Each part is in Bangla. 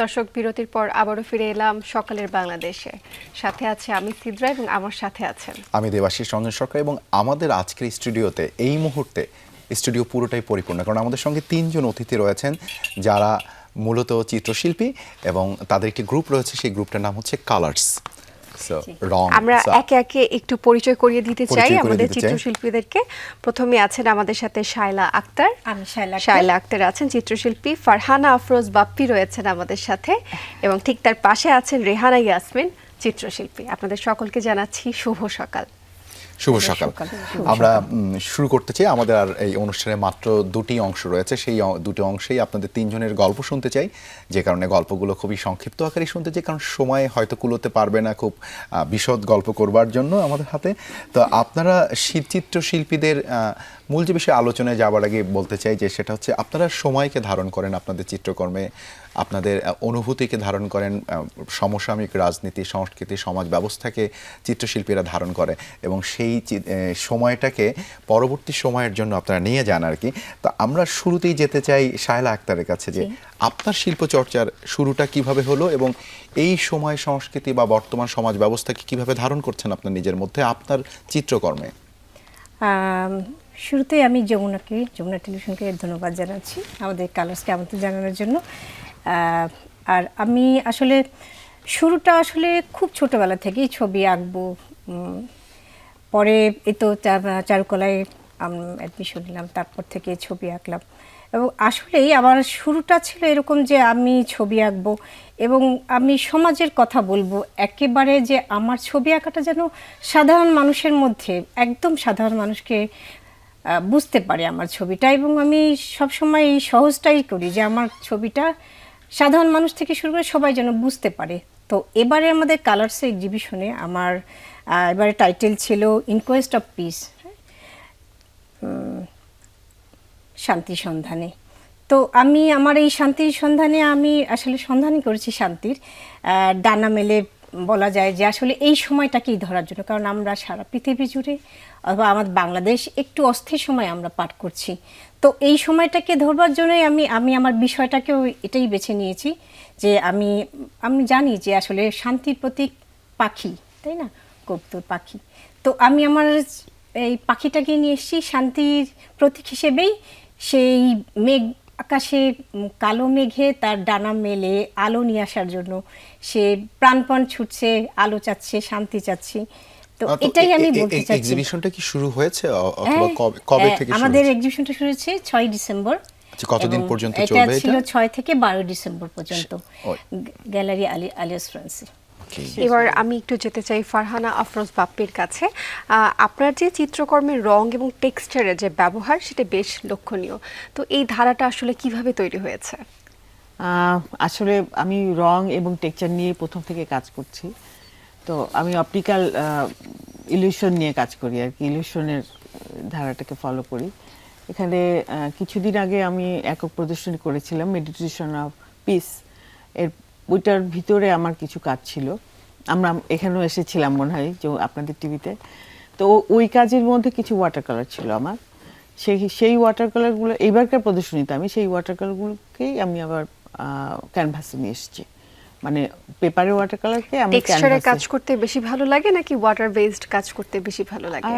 দর্শক বিরতির পর আবারও ফিরে এলাম সকালের বাংলাদেশে। সাথে আছে আমি সিদ্রা এবং আমার সাথে আছেন আমি দেবাশিস রঞ্জন সরকার। এবং আমাদের আজকের স্টুডিওতে এই মুহূর্তে স্টুডিও পুরোটাই পরিপূর্ণ, কারণ আমাদের সঙ্গে 3জন অতিথি রয়েছেন যারা মূলত চিত্রশিল্পী এবং তাদের একটি গ্রুপ রয়েছে, সেই গ্রুপটার নাম হচ্ছে কালার্স। আমরা একে একে একটু পরিচয় করিয়ে দিতে চাই আমাদের চিত্রশিল্পীদেরকে। প্রথমে আছেন আমাদের সাথে শায়লা আক্তার। আমি শায়লা আক্তার আছেন চিত্রশিল্পী। ফারহানা আফরোজ বাপ্পি রয়েছেন আমাদের সাথে এবং ঠিক তার পাশে আছেন রেহানা ইয়াসমিন, চিত্রশিল্পী। আপনাদের সকলকে জানাচ্ছি শুভ সকাল। শুভ সকাল। আমরা শুরু করতে চাই। আমাদের আর এই অনুষ্ঠানে মাত্র দুটি অংশ রয়েছে, সেই দুটি অংশেই আপনাদের 3জনের গল্প শুনতে চাই, যে কারণে গল্পগুলো খুবই সংক্ষিপ্ত আকারে শুনতে চাই, কারণ সময় হয়তো কুলোতে পারবে না খুব বিশদ গল্প করবার জন্য আমাদের হাতে। তো আপনারা চিত্রশিল্পীদের মূল যে বিষয়ে আলোচনায় যাওয়ার আগে বলতে চাই যে সেটা হচ্ছে আপনারা সময়কে ধারণ করেন আপনাদের চিত্রকর্মে, আপনাদের অনুভূতিকে ধারণ করেন, সমসাময়িক রাজনীতি, সংস্কৃতি, সমাজ ব্যবস্থাকে চিত্রশিল্পীরা ধারণ করে এবং সেই সময়টাকে পরবর্তী সময়ের জন্য আপনারা নিয়ে যান আর কি। তো আমরা শুরুতেই যেতে চাই শায়লা আক্তারের কাছে, যে আপনার শিল্পচর্চার শুরুটা কিভাবে হলো এবং এই সময় সংস্কৃতি বা বর্তমান সমাজ ব্যবস্থাকে কিভাবে ধারণ করছেন আপনার নিজের মধ্যে আপনার চিত্রকর্মে? শুরুতেই আমি যমুনা টেলিভিশনকে ধন্যবাদ জানাচ্ছি আমাদের কালার্সকে আমন্ত্রণ জানানোর জন্য। আর আমি আসলে শুরুটা আসলে খুব ছোটোবেলা থেকেই ছবি আঁকবো। পরে এই তো চারুকলায় অ্যাডমিশন নিলাম, তারপর থেকে ছবি আঁকলাম। এবং আসলেই আমার শুরুটা ছিল এরকম যে আমি ছবি আঁকবো এবং আমি সমাজের কথা বলবো, একেবারে যে আমার ছবি আঁকাটা যেন সাধারণ মানুষের মধ্যে, একদম সাধারণ মানুষকে বুঝতে পারে আমার ছবিটা। এবং আমি সবসময় এই সহজটাই করি যে আমার ছবিটা সাধারণ মানুষ থেকে শুরু করে সবাই যেন বুঝতে পারে। তো এবারে আমাদের কালার্সের এক্সিবিশনে আমার এবারে টাইটেল ছিল ইনকোয়েস্ট অফ পিস, শান্তি সন্ধানে। তো আমি আমার এই শান্তির সন্ধানে আমি আসলে সন্ধানই করেছি শান্তির ডানা মেলে, বলা যায় যে আসলে এই সময়টাকেই ধরার জন্য, কারণ আমরা সারা পৃথিবী জুড়ে অথবা আমাদের বাংলাদেশ একটু অস্থির সময় আমরা পার করছি। তো এই সময়টাকে ধরবার জন্যই আমি আমার বিষয়টাকেও এটাই বেছে নিয়েছি যে আমি জানি যে আসলে শান্তির প্রতীক পাখি, তাই না, কবুতর পাখি। তো আমি আমার এই পাখিটাকে নিয়ে এসেছি শান্তির প্রতীক হিসেবেই। সেই মেঘ আকাশে কালো মেঘে তার ডানা মেলে আলো নিয়ে আসার জন্য সে প্রাণপণ ছুটছে, আলো চাচ্ছে, শান্তি চাচ্ছে। তো এটাই আমি বলতে চাচ্ছি। এক্সিবিশনটা কি শুরু হয়েছে অথবা কবে থেকে? আমাদের এক্সিবিশনটা শুরু হয়েছে 6 ডিসেম্বর। কতদিন পর্যন্ত চলবে এটা? ছিল 6 থেকে 12 ডিসেম্বর পর্যন্ত গ্যালারি আলিয়াস ফ্রান্সে। এবার আমি একটু যেতে চাই ফারহানা আফরোজ বাপ্পির কাছে। আপনার যে চিত্রকর্মের রং এবং টেক্সচারের যে ব্যবহার সেটা বেশ লক্ষণীয়। তো এই ধারাটা আসলে কিভাবে তৈরি হয়েছে? আসলে আমি রং এবং টেক্সচার নিয়ে প্রথম থেকে কাজ করছি। তো আমি অপটিক্যাল ইলিউশন নিয়ে কাজ করি আর কি, ইলিউশনের ধারাটাকে ফলো করি। এখানে কিছুদিন আগে আমি একক প্রদর্শনী করেছিলাম মেডিটেশন অফ পিস, এর ওইটার ভিতরে আমার কিছু কাজ ছিল। আমরা এখানেও এসেছিলাম মনে হয় যে আপনাদের টিভিতে। তো ওই কাজের মধ্যে কিছু ওয়াটার কালার ছিল আমার। সেই ওয়াটার কালারগুলো এইবারকার প্রদর্শনীতে আমি সেই ওয়াটার কালারগুলোকেই আমি আবার ক্যানভাসে নিয়ে এসেছি। মানে পেপারের ওয়াটার কালারকে আমি টেক্সচারে কাজ করতে বেশি ভালো লাগে নাকি ওয়াটার বেসড কাজ করতে বেশি ভালো লাগে?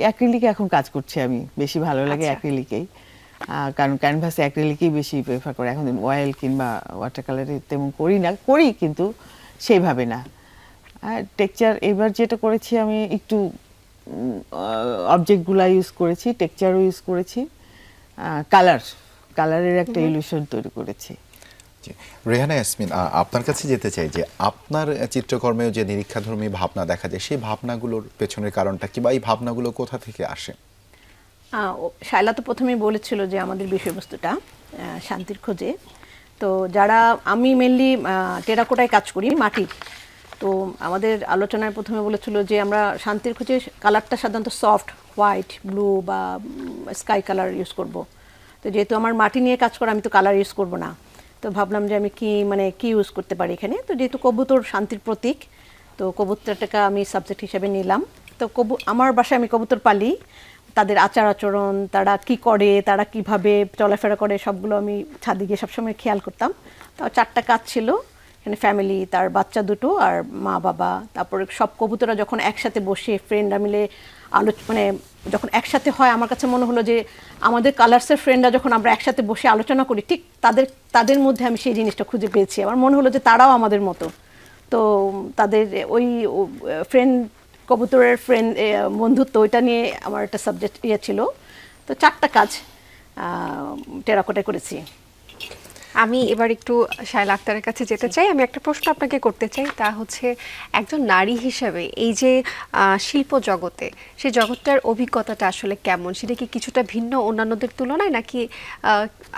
অ্যাক্রিলিকে এখন কাজ করছি আমি, বেশি ভালো লাগে অ্যাক্রিলিকেই, কারণ ক্যানভাসে অ্যাক্রিলিকেই বেশি প্রেফার করে। এখন অয়েল কিংবা ওয়াটার কালারে তেমন করি কিন্তু সেইভাবে না। আর টেক্সচার এবার যেটা করেছি আমি একটু অবজেক্টগুলো ইউজ করেছি, টেক্সচারও ইউজ করেছি, কালারের একটা ইলিউশন তৈরি করেছি। রেহানা ইয়াসমিন, আপনার কাছে যেতে চাই যে আপনার চিত্রকর্মেও যে নিরীক্ষাধর্মী ভাবনা দেখা যায়, সেই ভাবনাগুলোর পেছনের কারণটা কি বা এই ভাবনাগুলো কোথা থেকে আসে? শায়লা তো প্রথমেই বলেছিল যে আমাদের বিষয়বস্তুটা শান্তির খোঁজে। তো আমি মেনলি টেরাকোটায় কাজ করি, মাটির। তো আমাদের আলোচনায় প্রথমে বলেছিল যে আমরা শান্তির খোঁজে কালারটা সাধারণত সফট হোয়াইট, ব্লু বা স্কাই কালার ইউজ করব। তো যেহেতু আমার মাটি নিয়ে কাজ করা, আমি তো কালার ইউজ করব না। তো ভাবলাম যে আমি কি ইউজ করতে পারি এখানে। তো যেহেতু কবুতর শান্তির প্রতীক, তো কবুতরটাকে আমি সাবজেক্ট হিসেবে নিলাম। তো আমার বাসায় আমি কবুতর পালি, তাদের আচার আচরণ, তারা কি করে, তারা কিভাবে চলাফেরা করে, সবগুলো আমি ছাদে গিয়ে সবসময় খেয়াল করতাম। তো 4টা কাজ ছিল। এখানে ফ্যামিলি, তার বাচ্চা দুটো আর মা বাবা, তারপরে সব কবুতররা যখন একসাথে বসে ফ্রেন্ডরা মিলে মানে যখন একসাথে হয়, আমার কাছে মনে হলো যে আমাদের কালার্সের ফ্রেন্ডরা যখন আমরা একসাথে বসে আলোচনা করি, ঠিক তাদের মধ্যে আমি সেই জিনিসটা খুঁজে পেয়েছি। আমার মনে হলো যে তারাও আমাদের মতো। তো তাদের ওই ফ্রেন্ড, কবুতরের ফ্রেন্ড বন্ধুত্ব, ওইটা নিয়ে আমার একটা সাবজেক্ট ছিল। তো 4টা কাজ টেরাকোটায় করেছি। আমি এবার একটু শায়লা আক্তারের কাছে যেতে চাই। আমি একটা প্রশ্ন আপনাকে করতে চাই, তা হচ্ছে একজন নারী হিসেবে এই যে শিল্প জগতে, সেই জগৎটার অভিজ্ঞতাটা আসলে কেমন? সেটা কি কিছুটা ভিন্ন অন্যান্যদের তুলনায়, নাকি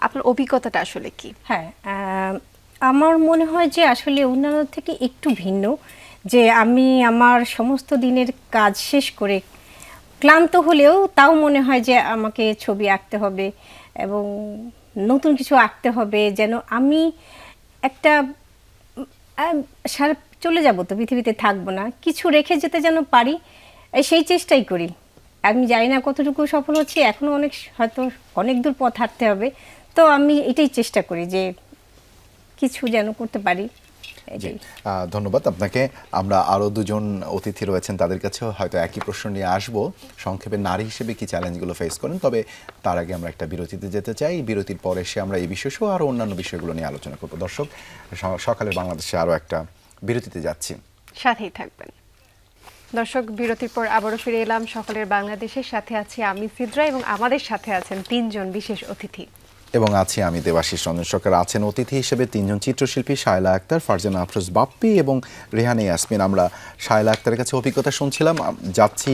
আপনার অভিজ্ঞতাটা আসলে কি? হ্যাঁ, আমার মনে হয় যে আসলে অন্যান্য থেকে একটু ভিন্ন, যে আমি আমার সমস্ত দিনের কাজ শেষ করে ক্লান্ত হলেও তাও মনে হয় যে আমাকে ছবি আঁকতে হবে এবং নতুন কিছু আঁকতে হবে, যেন আমি একটা সারা চলে যাব, তো পৃথিবীতে থাকবো না, কিছু রেখে যেতে যেন পারি, সেই চেষ্টাই করি। আমি জানি না কতটুকু সফল হচ্ছি, এখনও হয়তো অনেক দূর পথ হাঁটতে হবে। তো আমি এটাই চেষ্টা করি যে কিছু যেন করতে পারি। জি, ধন্যবাদ আপনাকে। আমরা আরও দুজন অতিথি রয়েছেন, তাদের কাছেও হয়তো একই প্রশ্ন নিয়ে আসবো, সংক্ষেপে নারী হিসেবে কি চ্যালেঞ্জগুলো ফেস করেন। তবে তার আগে আমরা একটা বিরতিতে যেতে চাই। বিরতির পরে এসে আমরা এই বিষয় সহ আরও অন্যান্য বিষয়গুলো নিয়ে আলোচনা করবো। দর্শক, সকালের বাংলাদেশে আরও একটা বিরতিতে যাচ্ছি, সাথেই থাকবেন। দর্শক, বিরতির পর আবারও ফিরে এলাম সকালের বাংলাদেশের সাথে। আছি আমি সিদ্রা এবং আমাদের সাথে আছেন 3 জন বিশেষ অতিথি। এবং আছি আমি দেবাশিস রঞ্জন সরকার। আছেন অতিথি হিসেবে 3 জন চিত্রশিল্পী, শায়লা আক্তার, ফারজানা আফরোজ বাপ্পি এবং রেহানে ইয়াসমিন। আমরা শায়লা আক্তারের কাছে অভিজ্ঞতা শুনছিলাম, যাচ্ছি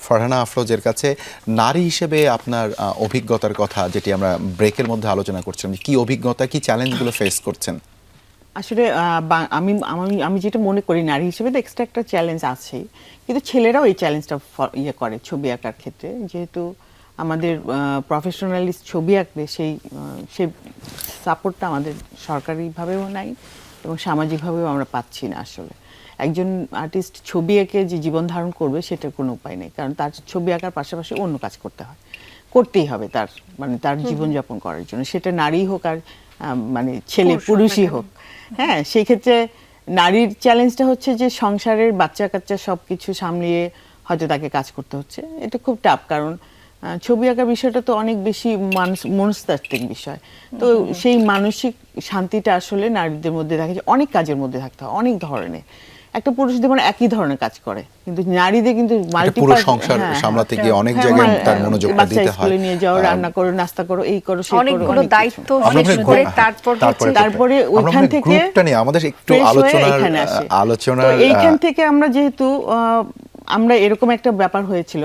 ফারহানা আফরোজের কাছে। নারী হিসেবে আপনার অভিজ্ঞতার কথা, যেটি আমরা ব্রেকের মধ্যে আলোচনা করছিলাম, কি অভিজ্ঞতা, কি চ্যালেঞ্জগুলো ফেস করছেন? আসলে আমি যেটা মনে করি, নারী হিসেবে তো এক্সট্রা একটা চ্যালেঞ্জ আছে, কিন্তু ছেলেরাও এই চ্যালেঞ্জটা করে ছবি আঁকার ক্ষেত্রে। যেহেতু আমাদের প্রফেশনালিস্ট ছবি আঁকলে সেই সাপোর্টটা আমাদের সরকারিভাবেও নাই এবং সামাজিকভাবেও আমরা পাচ্ছি না। আসলে একজন আর্টিস্ট ছবি এঁকে যে জীবন ধারণ করবে সেটার কোনো উপায় নেই, কারণ তার ছবি আঁকার পাশাপাশি অন্য কাজ করতেই হবে তার, মানে তার জীবনযাপন করার জন্য, সেটা নারী হোক আর মানে ছেলে পুরুষই হোক। হ্যাঁ, সেই ক্ষেত্রে নারীর চ্যালেঞ্জটা হচ্ছে যে সংসারের বাচ্চা কাচ্চা সব কিছু সামলিয়ে হয়তো তাকে কাজ করতে হচ্ছে। এটা খুব টাফ, কারণ ছবি আঁকার বিষয়টা তো অনেক বেশি মনস্তাত্ত্বিক বিষয়। তো সেই মানসিক শান্তিটা আসলে নারীদের মধ্যে দেখা যায় অনেক কাজের মধ্যে থাকতে হয়, অনেক ধরনের। একটা পুরুষদের মানে একই ধরনের কাজ করে, কিন্তু নারীদের কিন্তু পুরো সংসার সামলাতে গিয়ে অনেক জায়গায় তার মনোযোগটা দিতে হয়। স্কুলে নিয়ে যাও, রান্না করো, নাস্তা করো, এই করো, সেই করো, অনেকগুলো দায়িত্ব শেষ করে তারপরে ওইখান থেকে গ্রুপটা নিয়ে আমাদের একটু আলোচনার এইখান থেকে আমরা যেহেতু আমরা এরকম একটা ব্যাপার হয়েছিল,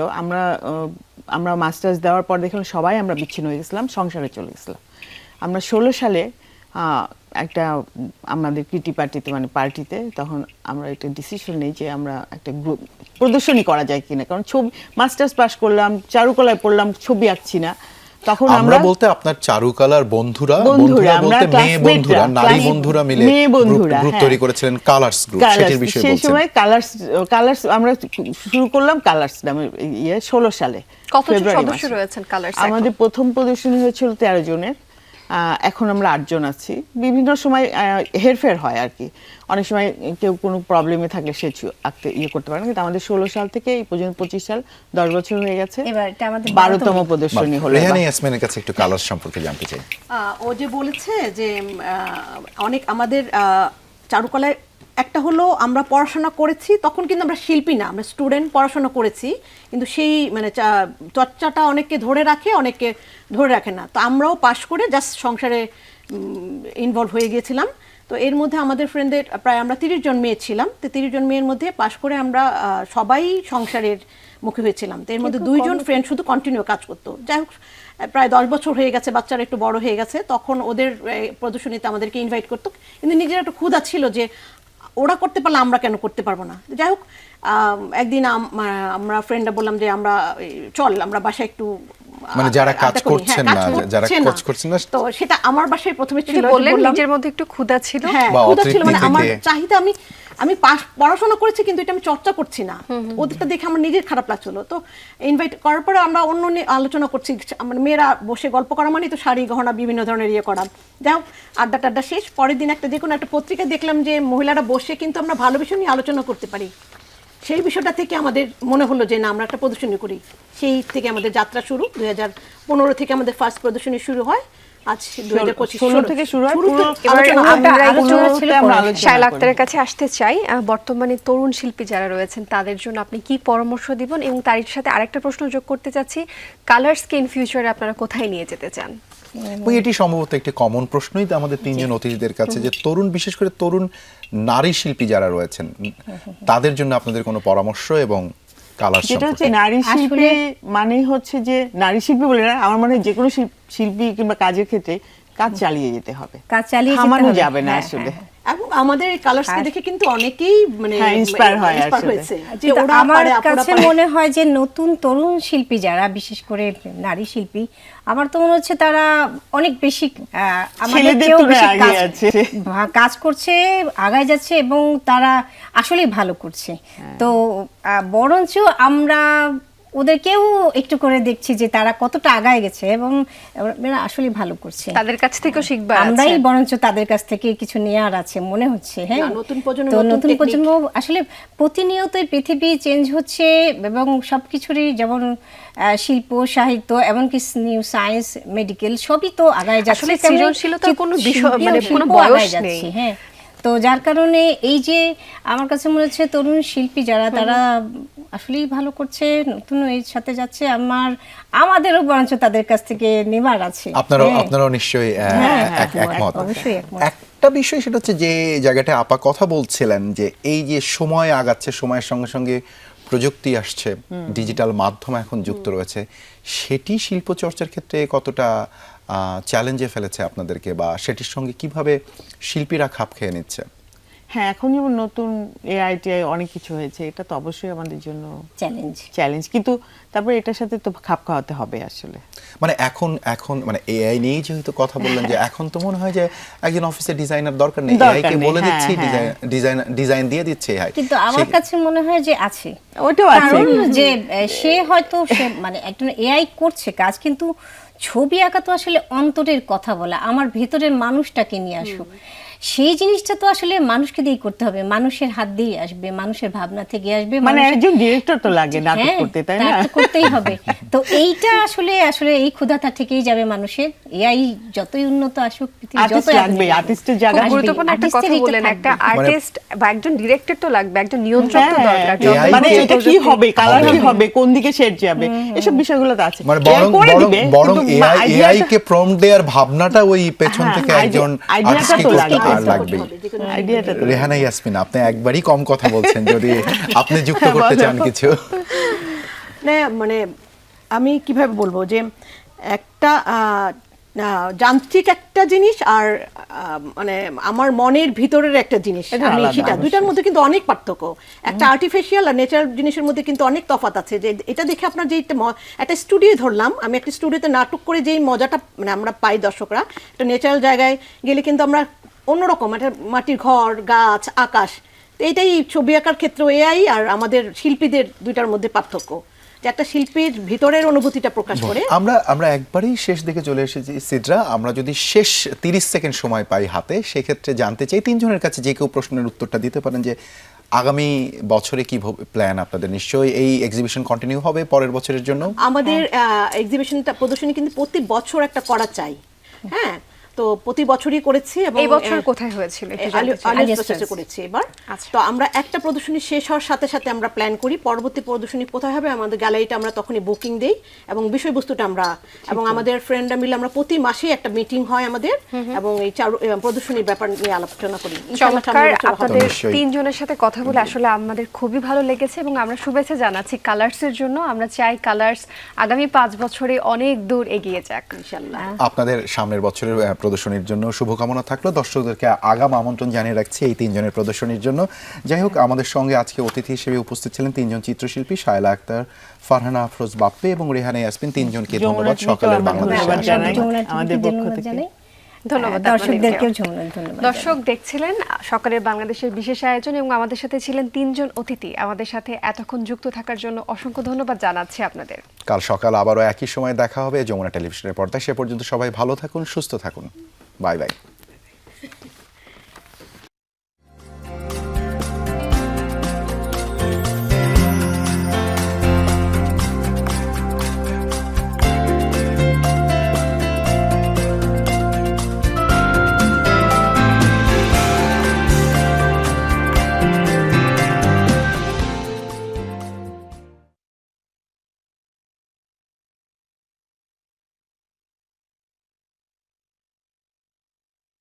আমরা মাস্টার্স দেওয়ার পর দেখলাম সবাই আমরা বিচ্ছিন্ন হয়ে গেছিলাম, সংসারে চলে গেছিলাম। আমরা 16 সালে একটা আমাদের কিটি পার্টিতে, মানে পার্টিতে, তখন আমরা একটা ডিসিশন নিই যে আমরা একটা গ্রুপ প্রদর্শনী করা যায় কিনা, কারণ ছবি মাস্টার্স পাস করলাম, চারুকলায় পড়লাম, ছবি আঁকছি না। তখন আমরা বলতে আপনার চারুকলার বন্ধুরা বলতে মেয়ে বন্ধুরা, নারী বন্ধুরা মিলে গ্রুপ তৈরি করেছিলেন, কালার্স গ্রুপ। সেটির বিষয়ে বলছেন। সেই সময় কালার্স আমরা শুরু করলাম, কালার্স নামে 16 সালে। কতজন সদস্য রয়েছেন কালার্স? আমাদের প্রথম প্রদর্শনী হয়েছিল 13 জনের, এখন আমরা 8 জন আছি। বিভিন্ন সময় হেরফের হয় আর কি, অনেক সময় কেউ কোনো প্রবলেমে থাকলে সে আঁকতে করতে পারে না, কিন্তু আমাদের 16 সাল থেকে এই পর্যন্ত 25 সাল, 10 বছর হয়ে গেছে। এবার এটা আমাদের 12তম প্রদর্শনী হলো। রেহানা ইয়াসমিনের কাছে একটু কালার সম্পর্কে জানতে চাই। ও যে বলেছে যে অনেক আমাদের চারুকলায় একটা হলো আমরা পড়াশোনা করেছি, তখন কিন্তু আমরা শিল্পী না, আমরা স্টুডেন্ট, পড়াশোনা করেছি, কিন্তু সেই মানে চর্চাটা অনেককে ধরে রাখে, অনেককে ধরে রাখে না। তো আমরাও পাশ করে জাস্ট সংসারে ইনভলভ হয়ে গিয়েছিলাম। তো এর মধ্যে আমাদের ফ্রেন্ডদের প্রায় আমরা 30 জন মেয়ে ছিলাম। তো 30 জন মেয়ের মধ্যে পাশ করে আমরা সবাই সংসারের মুখে হয়েছিলাম। তো এর মধ্যে 2 জন ফ্রেন্ড শুধু কন্টিনিউ কাজ করতো। যাই হোক, প্রায় 10 বছর হয়ে গেছে, বাচ্চারা একটু বড় হয়ে গেছে, তখন ওদের প্রদর্শনীতে আমাদেরকে ইনভাইট করতো, কিন্তু নিজের একটা ক্ষুধা ছিল যে ওরা করতে পারলে আমরা কেন করতে পারবো না। যাই হোক, একদিন আমরা ফ্রেন্ডরা বললাম যে চল আমরা বাসায় একটু, মানে যারা কাজ করছেন না, যারা কাজ করছেন না, তো সেটা আমার বাসায় প্রথমে ছিল, বললেন নিজের মধ্যে একটু ক্ষুধা ছিল। হ্যাঁ, ক্ষুধা ছিল, মানে আমার চাহিদা, আমি পড়াশোনা করেছি কিন্তু এটা আমি চর্চা করছি না, ওদেরটা দেখে আমার নিজের খারাপ লাগছিল। তো ইনভাইট করার পরে আমরা অন্য নিয়ে আলোচনা করছি, মানে মেয়েরা বসে গল্প করা মানে তো শাড়ি গহনা বিভিন্ন ধরনের ইয়ে করা। যাই হোক, আড্ডা টাড্ডা শেষ, পরের দিন যে কোনো একটা পত্রিকায় দেখলাম যে মহিলারা বসে কিন্তু আমরা ভালো বিষয় নিয়ে আলোচনা করতে পারি। সেই বিষয়টা থেকে আমাদের মনে হলো যে না, আমরা একটা প্রদর্শনী করি। সেই থেকে আমাদের যাত্রা শুরু। 2015 থেকে আমাদের ফার্স্ট প্রদর্শনী শুরু হয়। আজ 2016 থেকে শুরু হয়। পুরো এবার আমরা আলোচনা ছিল আমরা আলোচনা শায়লা করি। আক্তারের কাছে আসতে চাই। বর্তমানে তরুণ শিল্পী যারা রয়েছেন তাদের জন্য আপনি কি পরামর্শ দিবেন, এবং তার সাথে আরেকটা প্রশ্ন যোগ করতে চাচ্ছি, কালার্সকে ইন ফিউচারে আপনারা কোথায় নিয়ে যেতে চান? এবং এটি সম্ভবত একটি কমন প্রশ্নই তো আমাদের তিনজন অতিথিদের কাছে, যে তরুণ, বিশেষ করে তরুণ নারী শিল্পী যারা রয়েছেন তাদের জন্য আপনাদের কোনো পরামর্শ এবং কালার যেটা হচ্ছে নারী শিল্পী মানে হচ্ছে যে নারী শিল্পী বলে না, আমার মনে হয় যে কোনো শিল্পী কিংবা কাজের ক্ষেত্রে কাজ চালিয়ে যেতে হবে, কাজ চালিয়ে যেতে থামানো হবে। যাবে না হ্যাঁ, আসলে। হ্যাঁ। এবং আমাদের কালার্সকে দেখে কিন্তু অনেকেই মানে হ্যাঁ, inspire হয় inspire আসলে। হয়েছে যে কিন্তু ওরা আমার পারে, আপুরা কাছে পারে। মনে হয় যে নতুন তরুণ শিল্পী যারা, বিশেষ করে নারী শিল্পী, আমার তো মনে হচ্ছে তারা অনেক বেশি আমাদের ছেলেদের চেয়েও তুলনায় বেশি এগিয়ে আছে। কাজ করছে, আগায় যাচ্ছে এবং তারা আসলেই ভালো করছে। তো বরঞ্চ আমরা ওদেরকেও একটু করে দেখছি যে তারা কতটা আগায় গেছে এবং এরা আসলে ভালো করছে। তাদের কাছ থেকেও শিখবার আছে। আমরাই বরঞ্চ তাদের কাছ থেকে কিছু নেওয়ার আছে মনে হচ্ছে। হ্যাঁ, না, নতুন প্রজন্ম, তো নতুন নতুন technique। প্রজন্ম আসলে প্রতিনিয়তই পৃথিবী চেঞ্জ হচ্ছে এবং সবকিছুরই, যেমন শিল্প, সাহিত্য, এমনকি নিউ সায়েন্স, মেডিকেল সবই তো আগায় যাচ্ছে। আসলে তেমনি সৃজনশীলতার কোনো বিষয়, শিল্পীও মানে কোনো শিল্প বয়স আগায় যাচ্ছে। নেই। হ্যাঁ, তো যার কারণে এই যে আমার কাছে মনে হচ্ছে তরুণ শিল্পী যারা, তারা আসলেই ভালো করছে, নতুন এর সাথে যাচ্ছে। আমাদেরও বরঞ্চ তাদের কাছ থেকে নেবার আছে। আপনারাও নিশ্চয়ই একমত। অবশ্যই একমত। একটা বিষয় সেটা হচ্ছে যে জায়গাটা আপা কথা বলছিলেন যে এই যে সময় আগাচ্ছে, সময়ের সঙ্গে সঙ্গে প্রযুক্তি আসছে, ডিজিটাল মাধ্যম এখন যুক্ত রয়েছে, সেটি শিল্প চর্চার ক্ষেত্রে কতটা চ্যালেঞ্জে ফেলেছে আপনাদেরকে, বা সেটির সঙ্গে কিভাবে শিল্পীরা খাপ খেয়ে নিচ্ছে? হ্যাঁ, এখন যেমন নতুন এআইটিআই অনেক কিছু হয়েছে, এটা তো অবশ্যই আমাদের জন্য চ্যালেঞ্জ, কিন্তু তারপরে এটার সাথে তো খাপ খাওয়াতে হবে আসলে। মানে এখন মানে এআই নিয়েই যেহেতু কথা বললেন, যে এখন তো মনে হয় যে একজন অফিসে ডিজাইনার দরকার নেই, এআই কে বলে দিচ্ছি, ডিজাইন দিয়ে দিচ্ছে এআই। কিন্তু আমার কাছে মনে হয় যে আছে, ওটাও আছে, কারণ যে সে হয়তো মানে একজন এআই করছে কাজ, কিন্তু ছবি আঁকা তো আসলে অন্তরের কথা বলা, আমার ভেতরের মানুষটাকে নিয়ে আসুক, সেই জিনিসটা তো আসলে মানুষকে দিয়ে করতে হবে, মানুষের হাত দিয়ে আসবে, মানুষের ভাবনা থেকে আসবে। মানে একজন ডিরেক্টর তো লাগে নাটক হ্যাঁ, করতে, তাই তা না? তো করতেই হবে। তো এইটা আসলে এই ক্ষুধাটা থেকেই যাবে মানুষের। এআই যতই উন্নত আসুক, পৃথিবী আর্টিস্ট যতই লাগবে, আধুনিক আর্টিস্টের খুব জায়গা গুরুত্বপূর্ণ একটা কথা artist-এর বলেন, এটা একটা থাকবে। আর্টিস্ট বা একজন ডিরেক্টর তো লাগবে, একজন নিয়ন্ত্রক তো হ্যাঁ, দরকার। AI মানে কে এটা কি হবে, কালার কি হবে, কোন দিকে শেড যাবে, এসব বিষয়গুলো তো আছে। মানে AI করে দিবে, বরং কিন্তু এআই কে প্রম্পট দেওয়ার ভাবনাটা ওই পেছন থেকে একজন আইডিয়াটা আর্টিস্টকে তো করতে লাগবে। লাগবেই। আইডিয়াটা তো রেহানা ইয়াসমিন, আপনি একবারই কম কথা বলছেন, যদি আপনি যুক্ত করতে চান কিছু। না, মানে আমি কিভাবে বলবো যে একটা যান্ত্রিক একটা জিনিস আর মানে আমার মনের ভিতরের একটা জিনিস, এটা আমি আলাদা, সেটা দুইটার মধ্যে কিন্তু অনেক পার্থক্য। একটা আর্টিফিশিয়াল আর ন্যাচারাল জিনিসের মধ্যে কিন্তু অনেক তফাৎ আছে। যে এটা দেখে আপনার যে একটা স্টুডিও ধরলাম, আমি একটা স্টুডিওতে নাটক করে যেই মজাটা মানে আমরা পাই দর্শকরা, একটা ন্যাচারাল জায়গায় গেলে কিন্তু আমরা অন্যরকম একটা মাটির ঘর, গাছ, আকাশ, তো এইটাই ছবি আঁকার ক্ষেত্রে এআই আর আমাদের শিল্পীদের দুইটার মধ্যে পার্থক্য, যে একটা শিল্পীর ভিতরের অনুভূতিটা প্রকাশ করে। আমরা একবারই শেষ দিকে চলে এসেছি সিদ্রা, আমরা যদি শেষ 30 সেকেন্ড সময় পাই হাতে, সেক্ষেত্রে জানতে চাই তিনজনের কাছে, যে কেউ প্রশ্নের উত্তরটা দিতে পারেন, যে আগামী বছরে কি প্ল্যান আপনাদের? নিশ্চয়ই এই এক্সিবিশন কন্টিনিউ হবে পরের বছরের জন্য? আমাদের এক্সিবিশনটা, প্রদর্শনী কিন্তু প্রতি বছর একটা করা চাই। হ্যাঁ, তো প্রতি বছরই করেছি। এবং এই বছর কোথায় হয়েছিল একটু জানতে চাই। আলিয়াসে করেছি এবার। আচ্ছা। তো আমরা একটা প্রদর্শনী শেষ হওয়ার সাথে সাথে আমরা প্ল্যান করি পরবর্তী প্রদর্শনী কোথায় হবে, আমাদের গ্যালারিটা আমরা তখনই বুকিং দেই এবং বিষয়বস্তুটা আমরা, এবং আমাদের ফ্রেন্ডরা মিলে আমরা প্রতি মাসে একটা মিটিং হয় আমাদের, এবং এই প্রদর্শনীর ব্যাপার নিয়ে আলোচনা করি। ইনশাআল্লাহ চমৎকার, সামনের বছর হবে। আপনাদের নিশ্চয়ই। তিনজনের সাথে কথা বলে আসলে আমাদের খুবই ভালো লেগেছে এবং আমরা শুভেচ্ছা জানাচ্ছি কালার্সের জন্য। আমরা চাই কালার্স আগামী 5 বছরে অনেক দূর এগিয়ে যাক ইনশাআল্লাহ। আপনাদের সামনের বছরের প্রদর্শনীর জন্য শুভকামনা থাকলো। দর্শকদেরকে আগাম আমন্ত্রণ জানিয়ে রাখছি এই তিনজনের প্রদর্শনীর জন্য। যাই হোক, আমাদের সঙ্গে আজকে অতিথি হিসেবে উপস্থিত ছিলেন তিনজন চিত্রশিল্পী, শায়লা আক্তার, ফারহানা আফরোজ বাপ্পি এবং রেহানা ইয়াসমিন। তিনজনকে ধন্যবাদ সকালের বাংলাদেশে ধন্যবাদ আসার জানাই জন্য। আমাদের পক্ষ থেকে। জানাই। ধন্যবাদ দর্শকদেরকেও আপনাদেরকেও। ধন্যবাদ দর্শক দেখছিলেন সকালের বাংলাদেশের বিশেষ আয়োজন এবং আমাদের সাথে ছিলেন 3 জন অতিথি। আমাদের সাথে এতক্ষণ যুক্ত থাকার জন্য অসংখ্য ধন্যবাদ জানাচ্ছি আপনাদের। কাল সকাল আবারও একই সময় দেখা হবে যমুনা টেলিভিশনের পর্দায়। সে পর্যন্ত সবাই ভালো থাকুন, সুস্থ থাকুন। Bye bye.